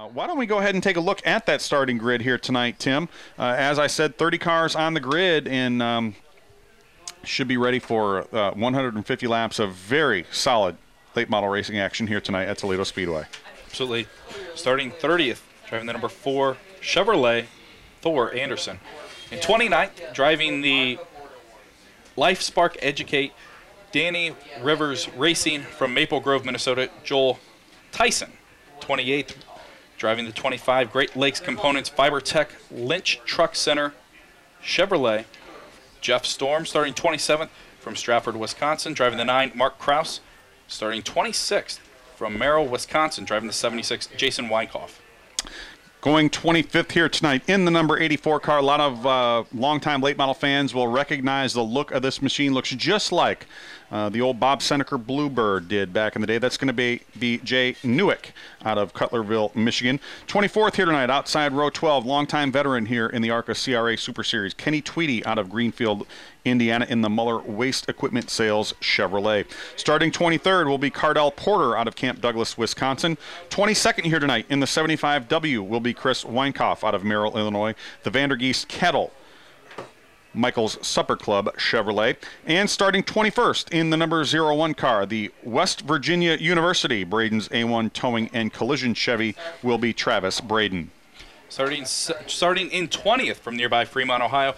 Why don't we go ahead and take a look at that starting grid here tonight, Tim? As I said, 30 cars on the grid and should be ready for 150 laps of very solid late model racing action here tonight at Toledo Speedway. Absolutely. Starting 30th, driving the number 4 Chevrolet, Thor Anderson. In 29th, driving the Life Spark Educate Danny Rivers Racing from Maple Grove, Minnesota, Joel Tyson. 28th, driving the 25 Great Lakes Components FiberTech Lynch Truck Center Chevrolet, Jeff Storm. Starting 27th from Stratford, Wisconsin, driving the 9 Mark Kraus. Starting 26th from Merrill, Wisconsin, driving the 76 Jason Weinkoff. Going 25th here tonight in the number 84 car. A lot of longtime late model fans will recognize the look of this machine. Looks just like the old Bob Senecker Bluebird did back in the day. That's going to be Jay Newick out of Cutlerville, Michigan. 24th here tonight, outside row 12, longtime veteran here in the ARCA CRA Super Series, Kenny Tweedy out of Greenfield, Indiana, in the Muller Waste Equipment Sales Chevrolet. Starting 23rd will be Cardell Porter out of Camp Douglas, Wisconsin. 22nd here tonight in the 75W will be Chris Weinkoff out of Merrill, Illinois. The Vandergeest Kettle Michael's Supper Club Chevrolet. And starting 21st in the number 01 car, the West Virginia University Braden's A1 Towing and Collision Chevy will be Travis Braden. Starting in 20th from nearby Fremont, Ohio,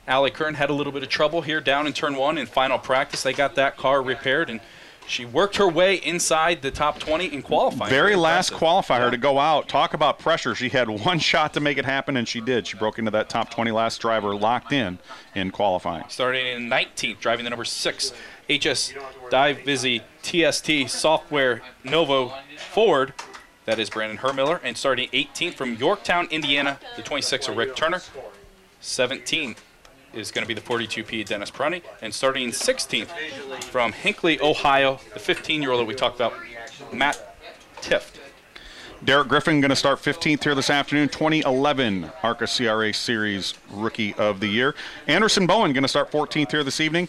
Allie Kern had a little bit of trouble here down in turn 1 in final practice. They got that car repaired, and she worked her way inside the top 20 in qualifying. Very last qualifier to go out. Talk about pressure. She had one shot to make it happen, and she did. She broke into that top 20 last driver, locked in qualifying. Starting in 19th, driving the number 6 HS Divizi TST Software Novo Ford. That is Brandon Hermiller. And starting 18th from Yorktown, Indiana, the 26 of Rick Turner. 17th is going to be the 42P Dennis Prunty. And starting 16th from Hinckley, Ohio, the 15-year-old that we talked about, Matt Tift. Derek Griffin going to start 15th here this afternoon, 2011 ARCA CRA Series Rookie of the Year. Anderson Bowen going to start 14th here this evening.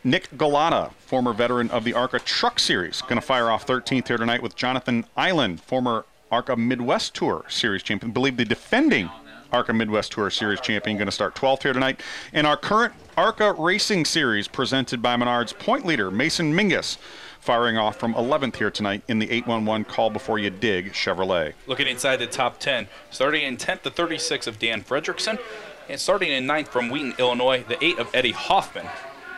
Nick Galata, former veteran of the ARCA Truck Series, going to fire off 13th here tonight with Jonathan Island, former ARCA Midwest Tour Series champion, I believe the defending ARCA Midwest Tour Series champion, going to start 12th here tonight. And our current ARCA Racing Series presented by Menards point leader Mason Mingus, firing off from 11th here tonight in the 811 Call Before You Dig Chevrolet. Looking inside the top 10, starting in 10th, the 36 of Dan Fredrickson, and starting in 9th from Wheaton, Illinois, the 8 of Eddie Hoffman.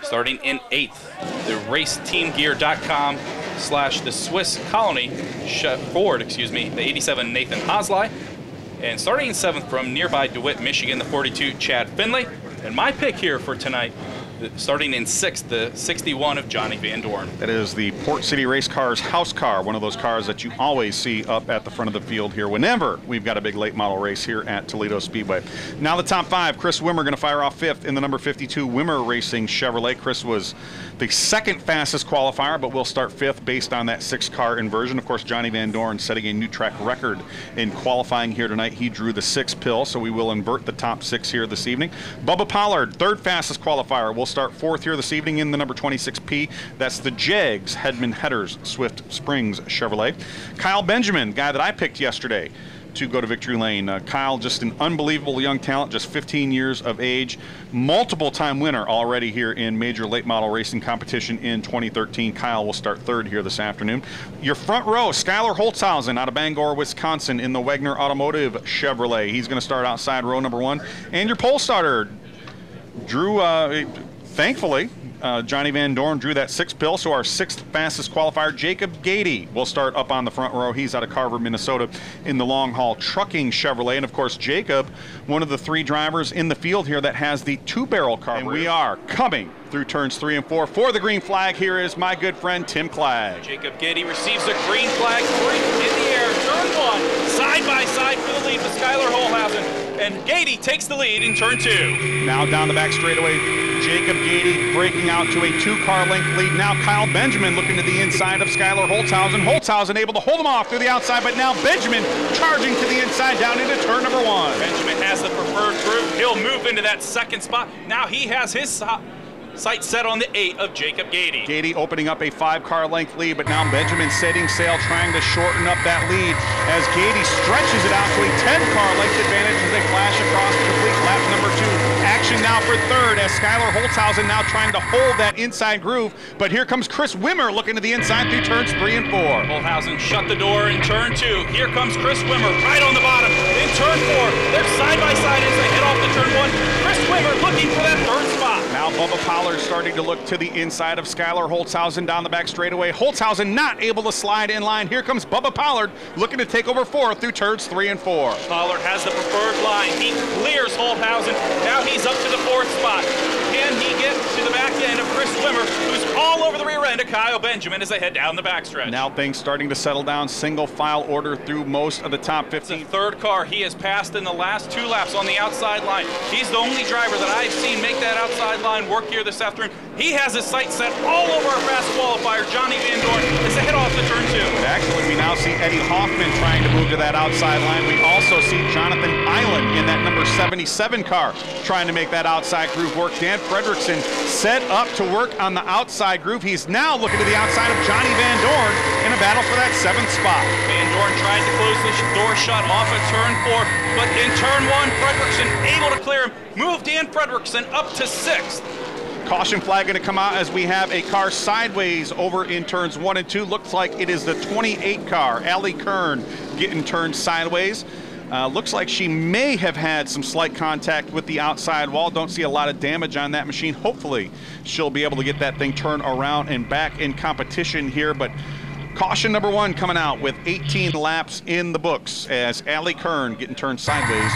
Starting in 8th, the raceteamgear.com/the Swiss Colony Ford, the 87 Nathan Hosley. And starting in 7th from nearby DeWitt, Michigan, the 42 Chad Finley. And my pick here for tonight, starting in 6th, the 61 of Johnny Van Dorn. That is the Port City Race Cars house car, one of those cars that you always see up at the front of the field here whenever we've got a big late model race here at Toledo Speedway. Now the top 5, Chris Wimmer going to fire off 5th in the number 52 Wimmer Racing Chevrolet. Chris was the second fastest qualifier, but will start 5th based on that 6-car inversion. Of course, Johnny Van Dorn setting a new track record in qualifying here tonight. He drew the 6 pill, so we will invert the top 6 here this evening. Bubba Pollard, third fastest qualifier, will start 4th here this evening in the number 26P. That's the Jags Hedman Headers Swift Springs Chevrolet. Kyle Benjamin, guy that I picked yesterday to go to victory lane. Kyle, just an unbelievable young talent, just 15 years of age, multiple-time winner already here in major late model racing competition in 2013. Kyle will start 3rd here this afternoon. Your front row, Skylar Holtzhausen out of Bangor, Wisconsin in the Wagner Automotive Chevrolet. He's going to start outside row number 1. And your pole starter, Drew, thankfully, Johnny Van Dorn drew that 6 pill, so our 6th fastest qualifier, Jacob Gady, will start up on the front row. He's out of Carver, Minnesota in the long haul trucking Chevrolet. And of course, Jacob, one of the 3 drivers in the field here that has the 2-barrel carburetor. And we are coming through turns 3 and 4 for the green flag. Here is my good friend Tim Clagg. Jacob Gady receives the green flag, 3 in the air, turn 1, side by side for the lead to Skylar Holthausen. And Gady takes the lead in turn 2. Now down the back straightaway, Jacob Gady breaking out to a 2-car length lead. Now Kyle Benjamin looking to the inside of Skylar Holtzhausen. Holtzhausen able to hold him off through the outside, but now Benjamin charging to the inside down into turn number 1. Benjamin has the preferred group. He'll move into that 2nd spot. Now he has his Sight set on the 8 of Jacob Gady. Gady opening up a 5-car length lead, but now Benjamin setting sail, trying to shorten up that lead as Gady stretches it out to a 10-car length advantage as they flash across to complete lap number 2. Action now for third as Skylar Holtzhausen now trying to hold that inside groove, but here comes Chris Wimmer looking to the inside through turns 3 and 4. Holtzhausen shut the door in turn 2. Here comes Chris Wimmer right on the bottom in turn 4. They're side by side as they head off to turn 1. Chris Wimmer looking for that third spot. Now Bubba Pollard starting to look to the inside of Skylar Holtzhausen down the back straightaway. Holtzhausen not able to slide in line. Here comes Bubba Pollard looking to take over 4 through turns 3 and 4. Pollard has the preferred line. He clears Holtzhausen. Now he's up to the 4th spot. Can he get to the back end of Chris Wimmer, who's all over the rear end of Kyle Benjamin as they head down the backstretch? Now things starting to settle down. Single file order through most of the top 15. It's the third car he has passed in the last 2 laps on the outside line. He's the only driver that I've seen make that outside line work here this afternoon. He has his sights set all over our fast qualifier, Johnny Van Dorn, as they head off to turn 2. Actually, we now see Eddie Hoffman trying to move to that outside line. We also see Jonathan Island in that number 77 car trying to make that outside groove work. Dan Fredrickson set up to work on the outside groove. He's now looking to the outside of Johnny Van Dorn in a battle for that 7th spot. Van Dorn tries to close the door shut off at turn 4, but in turn 1, Fredrickson able to clear him, move Dan Fredrickson up to 6th. Caution flag going to come out as we have a car sideways over in turns 1 and 2. Looks like it is the 28 car, Allie Kern, getting turned sideways. Looks like she may have had some slight contact with the outside wall. Don't see a lot of damage on that machine. Hopefully she'll be able to get that thing turned around and back in competition here. But caution number 1 coming out with 18 laps in the books as Allie Kern getting turned sideways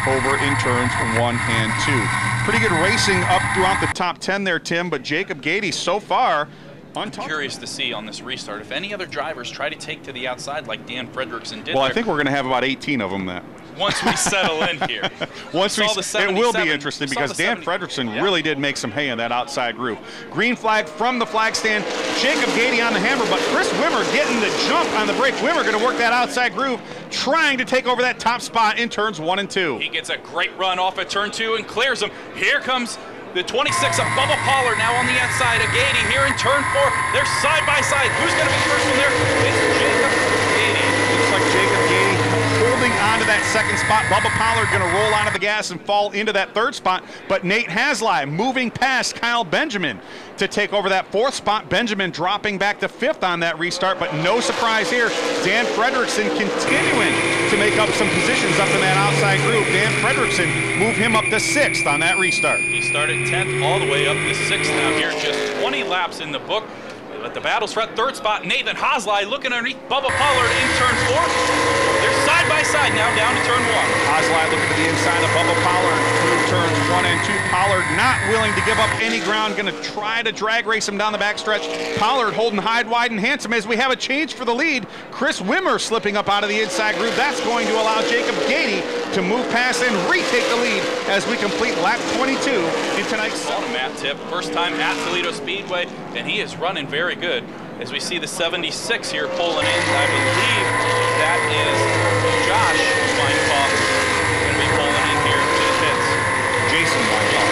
over in turns 1 and 2. Pretty good racing up throughout the top 10 there, Tim, but Jacob Gady so far I'm curious to see on this restart if any other drivers try to take to the outside like Dan Fredrickson did. Well, I think we're going to have about 18 of them that. Once we settle in here. It will be interesting because Dan Fredrickson really did make some hay in that outside groove. Green flag from the flag stand. Jacob Gady on the hammer, but Chris Wimmer getting the jump on the brake. Wimmer going to work that outside groove, trying to take over that top spot in turns 1 and 2. He gets a great run off at turn 2 and clears them. Here comes the 26 of Bubba Pollard now on the outside of Gady here in turn 4. They're side by side. Who's going to be first one there? It's Jacob Gady. Looks like Jacob Gady holding on to that 2nd spot. Bubba Pollard going to roll onto the gas and fall into that 3rd spot. But Nate Haslai moving past Kyle Benjamin to take over that 4th spot. Benjamin dropping back to 5th on that restart, but no surprise here. Dan Fredrickson continuing to make up some positions up in that outside groove. Dan Fredrickson move him up to 6th on that restart. He started 10th all the way up to 6th now here. Just 20 laps in the book. But the battle's for that 3rd spot. Nathan Haslai looking underneath Bubba Pollard in turn 4. They're side by side now down to turn 1. Haslai looking to the inside of Bubba Pollard through turns 1 and 2. Pollard not willing to give up any ground, going to try to drag race him down the backstretch. Pollard holding high, wide, and handsome as we have a change for the lead. Chris Wimmer slipping up out of the inside groove. That's going to allow Jacob Gady to move past and retake the lead as we complete lap 22 in tonight's on a Matt Tip. First time at Toledo Speedway, and he is running very good. As we see the 76 here pulling in, I believe that is Josh Weinkoff going to be pulling in here to the pits. Jason Weinkoff.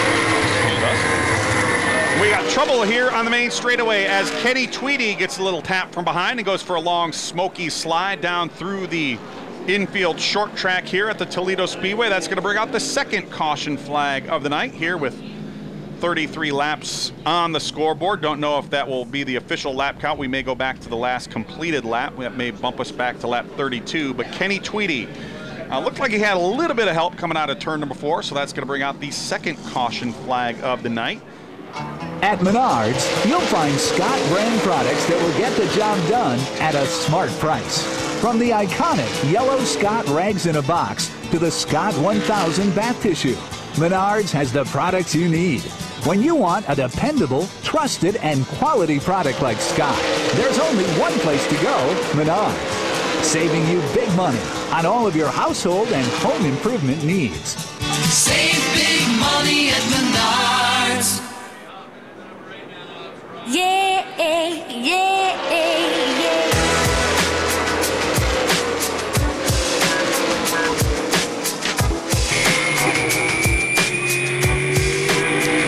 We got trouble here on the main straightaway as Kenny Tweedy gets a little tap from behind and goes for a long smoky slide down through the infield short track here at the Toledo Speedway. That's going to bring out the 2nd caution flag of the night here with 33 laps on the scoreboard. Don't know if that will be the official lap count. We may go back to the last completed lap. That may bump us back to lap 32. But Kenny Tweedy looked like he had a little bit of help coming out of turn number 4, so that's going to bring out the 2nd caution flag of the night. At Menards, you'll find Scott brand products that will get the job done at a smart price. From the iconic yellow Scott rags in a box to the Scott 1000 bath tissue, Menards has the products you need. When you want a dependable, trusted, and quality product like Scott, there's only one place to go, Menards. Saving you big money on all of your household and home improvement needs. Save big money at Menards. Yeah, yeah, yeah.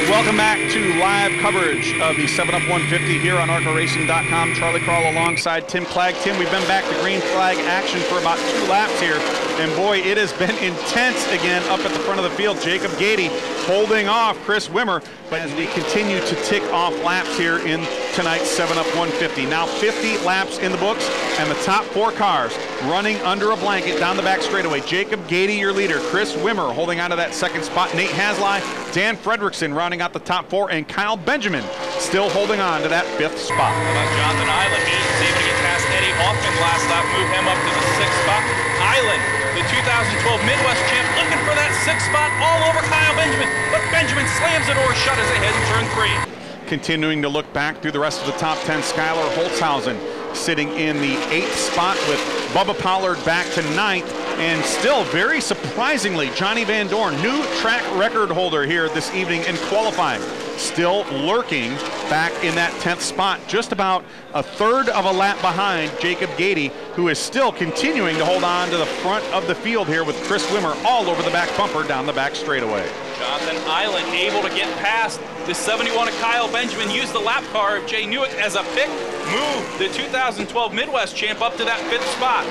Welcome back to live coverage of the 7-Up 150 here on ARCARacing.com. Charlie Carl alongside Tim Clegg. Tim, we've been back to green flag action for about 2 laps here, and boy, it has been intense again up at the front of the field. Jacob Gady holding off Chris Wimmer, but as we continue to tick off laps here in tonight's 7-Up 150. Now 50 laps in the books, and the top 4 cars running under a blanket down the back straightaway. Jacob Gady, your leader. Chris Wimmer holding on to that second spot. Nate Haslai, Dan Fredrickson rounding out the top 4, and Kyle Benjamin still holding on to that 5th spot. How about Jonathan Island? He was able to get past Eddie Hoffman last lap, move him up to the 6th spot. Island, the 2012 Midwest champ, looking for that 6th spot all over Kyle Benjamin, but Benjamin slams the door shut as they head in turn 3. Continuing to look back through the rest of the top 10, Skylar Holtzhausen sitting in the 8th spot with Bubba Pollard back to 9th. And still, very surprisingly, Johnny Van Dorn, new track record holder here this evening in qualifying, still lurking back in that 10th spot, just about a third of a lap behind Jacob Gady, who is still continuing to hold on to the front of the field here with Chris Wimmer all over the back bumper down the back straightaway. Jonathan Island able to get past the 71 of Kyle Benjamin, used the lap car of Jay Newick as a pick, move the 2012 Midwest champ up to that 5th spot.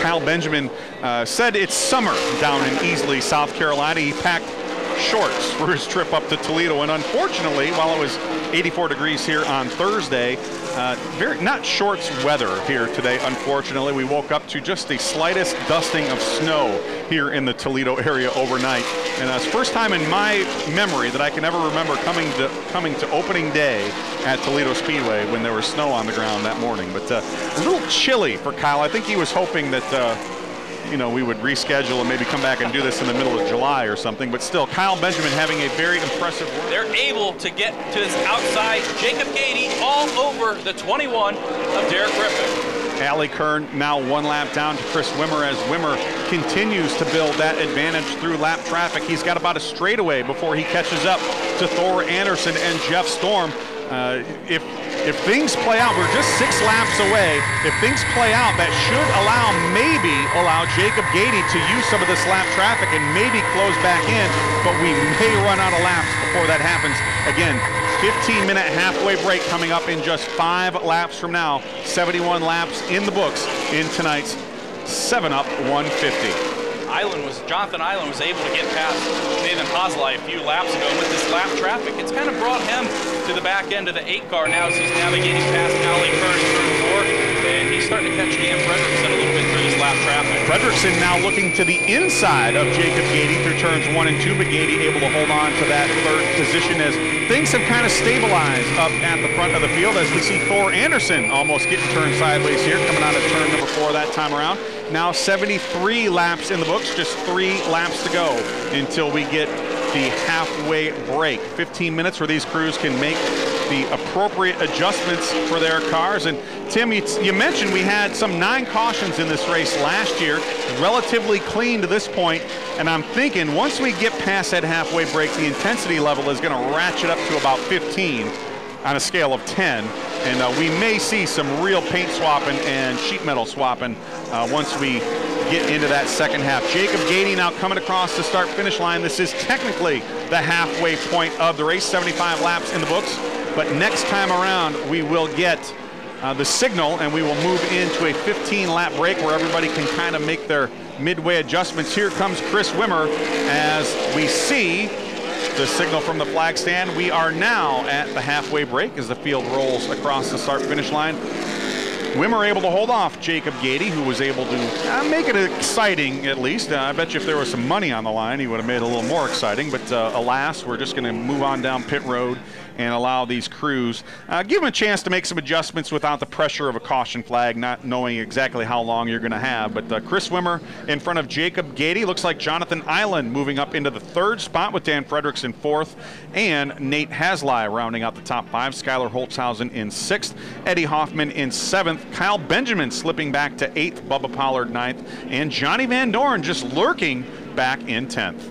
Kyle Benjamin said it's summer down in Easley, South Carolina. He packed shorts for his trip up to Toledo, and unfortunately, while it was 84 degrees here on Thursday, not shorts weather here today, unfortunately. We woke up to just the slightest dusting of snow here in the Toledo area overnight, and it's the first time in my memory that I can ever remember coming to opening day at Toledo Speedway when there was snow on the ground that morning. But a little chilly for Kyle. I think he was hoping that we would reschedule and maybe come back and do this in the middle of July or something, but still, Kyle Benjamin having a very impressive work. They're able to get to his outside. Jacob Gady all over the 21 of Derek Griffin. Allie Kern now 1 lap down to Chris Wimmer as Wimmer continues to build that advantage through lap traffic. He's got about a straightaway before he catches up to Thor Anderson and Jeff Storm. If things play out, we're just 6 laps away. If things play out, that should maybe allow Jacob Gady to use some of this lap traffic and maybe close back in, but we may run out of laps before that happens. Again, 15-minute halfway break coming up in just 5 laps from now. 71 laps in the books in tonight's 7-Up 150. Jonathan Island was able to get past Nathan Haslai a few laps ago. With this lap traffic, it's kind of brought him to the back end of the 8 car now as he's navigating past Allie Kern in turn 4, and he's starting to catch Dan Fredrickson a little bit through this lap traffic. Fredrickson now looking to the inside of Jacob Gady through turns 1 and 2, but Gady able to hold on to that 3rd position as things have kind of stabilized up at the front of the field as we see Thor Anderson almost getting turned sideways here, coming out of turn number 4 that time around. Now 73 laps in the books, just 3 laps to go until we get the halfway break. 15 minutes where these crews can make the appropriate adjustments for their cars. And Tim, you mentioned we had some 9 cautions in this race last year, relatively clean to this point, and I'm thinking once we get past that halfway break, the intensity level is going to ratchet up to about 15 on a scale of 10, and we may see some real paint swapping and sheet metal swapping once we get into that second half. Jacob Gady now coming across the start-finish line. This is technically the halfway point of the race, 75 laps in the books, but next time around we will get the signal and we will move into a 15-lap break where everybody can kind of make their midway adjustments. Here comes Chris Wimmer as we see the signal from the flag stand. We are now at the halfway break as the field rolls across the start-finish line. Wimmer able to hold off Jacob Gady, who was able to make it exciting at least. I bet you if there was some money on the line, he would have made it a little more exciting. But alas, we're just going to move on down pit road and allow these crews, give them a chance to make some adjustments without the pressure of a caution flag, not knowing exactly how long you're going to have. But Chris Wimmer in front of Jacob Gady. Looks like Jonathan Island moving up into the 3rd spot with Dan Fredrickson 4th, and Nate Haslai rounding out the top 5. Skylar Holtzhausen in 6th, Eddie Hoffman in 7th, Kyle Benjamin slipping back to 8th, Bubba Pollard 9th, and Johnny Van Dorn just lurking back in 10th.